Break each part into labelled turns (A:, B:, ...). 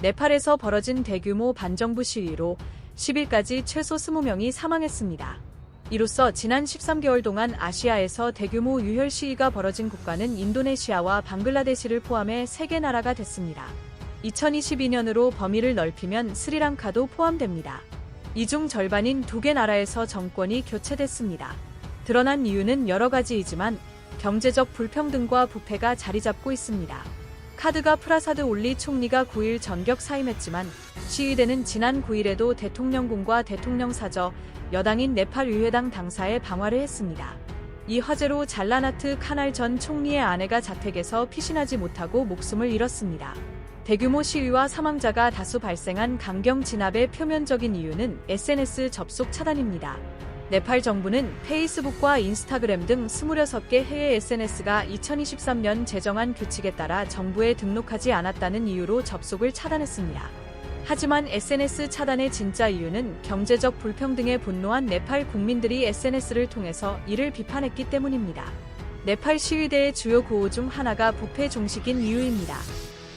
A: 네팔에서 벌어진 대규모 반정부 시위로 10일까지 최소 20명이 사망했습니다. 이로써 지난 13개월 동안 아시아에서 대규모 유혈 시위가 벌어진 국가는 인도네시아와 방글라데시를 포함해 3개 나라가 됐습니다. 2022년으로 범위를 넓히면 스리랑카도 포함됩니다. 이 중 절반인 2개 나라에서 정권이 교체됐습니다. 드러난 이유는 여러 가지이지만 경제적 불평등과 부패가 자리 잡고 있습니다. 카드가 프라사드 올리 총리가 9일 전격 사임했지만 시위대는 지난 9일에도 대통령궁과 대통령사저, 여당인 네팔 의회당 당사에 방화를 했습니다. 이 화재로 잘라나트 카날 전 총리의 아내가 자택에서 피신하지 못하고 목숨을 잃었습니다. 대규모 시위와 사망자가 다수 발생한 강경 진압의 표면적인 이유는 SNS 접속 차단입니다. 네팔 정부는 페이스북과 인스타그램 등 26개 해외 SNS가 2023년 제정한 규칙에 따라 정부에 등록하지 않았다는 이유로 접속을 차단했습니다. 하지만 SNS 차단의 진짜 이유는 경제적 불평등에 분노한 네팔 국민들이 SNS를 통해서 이를 비판했기 때문입니다. 네팔 시위대의 주요 구호 중 하나가 부패 종식인 이유입니다.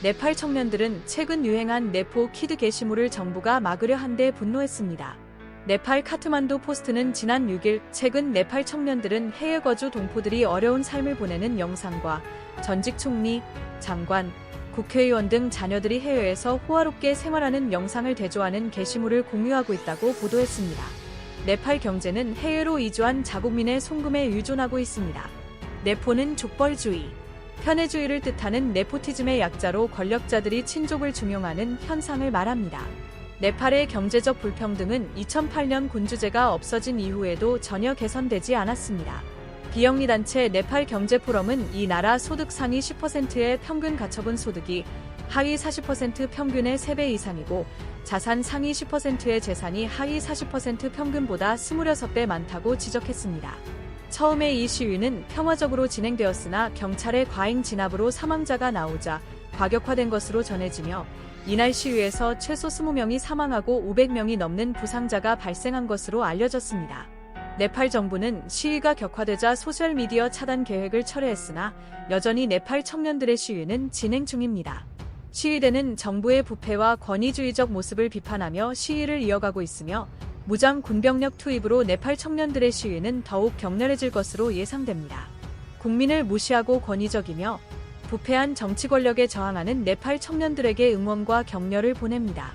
A: 네팔 청년들은 최근 유행한 네포 키드 게시물을 정부가 막으려 한데 분노했습니다. 네팔 카트만두 포스트는 지난 6일 최근 네팔 청년들은 해외 거주 동포들이 어려운 삶을 보내는 영상과 전직 총리, 장관, 국회의원 등 자녀들이 해외에서 호화롭게 생활하는 영상을 대조하는 게시물을 공유하고 있다고 보도했습니다. 네팔 경제는 해외로 이주한 자국민의 송금에 의존하고 있습니다. 네포는 족벌주의, 편애주의를 뜻하는 네포티즘의 약자로 권력자들이 친족을 중용하는 현상을 말합니다. 네팔의 경제적 불평등은 2008년 군주제가 없어진 이후에도 전혀 개선되지 않았습니다. 비영리 단체 네팔 경제포럼은 이 나라 소득 상위 10%의 평균 가처분 소득이 하위 40% 평균의 3배 이상이고 자산 상위 10%의 재산이 하위 40% 평균보다 26배 많다고 지적했습니다. 처음에 이 시위는 평화적으로 진행되었으나 경찰의 과잉 진압으로 사망자가 나오자 과격화된 것으로 전해지며 이날 시위에서 최소 20명이 사망하고 500명이 넘는 부상자가 발생한 것으로 알려졌습니다. 네팔 정부는 시위가 격화되자 소셜미디어 차단 계획을 철회했으나 여전히 네팔 청년들의 시위는 진행 중입니다. 시위대는 정부의 부패와 권위주의적 모습을 비판하며 시위를 이어가고 있으며 무장 군병력 투입으로 네팔 청년들의 시위는 더욱 격렬해질 것으로 예상됩니다. 국민을 무시하고 권위적이며 부패한 정치 권력에 저항하는 네팔 청년들에게 응원과 격려를 보냅니다.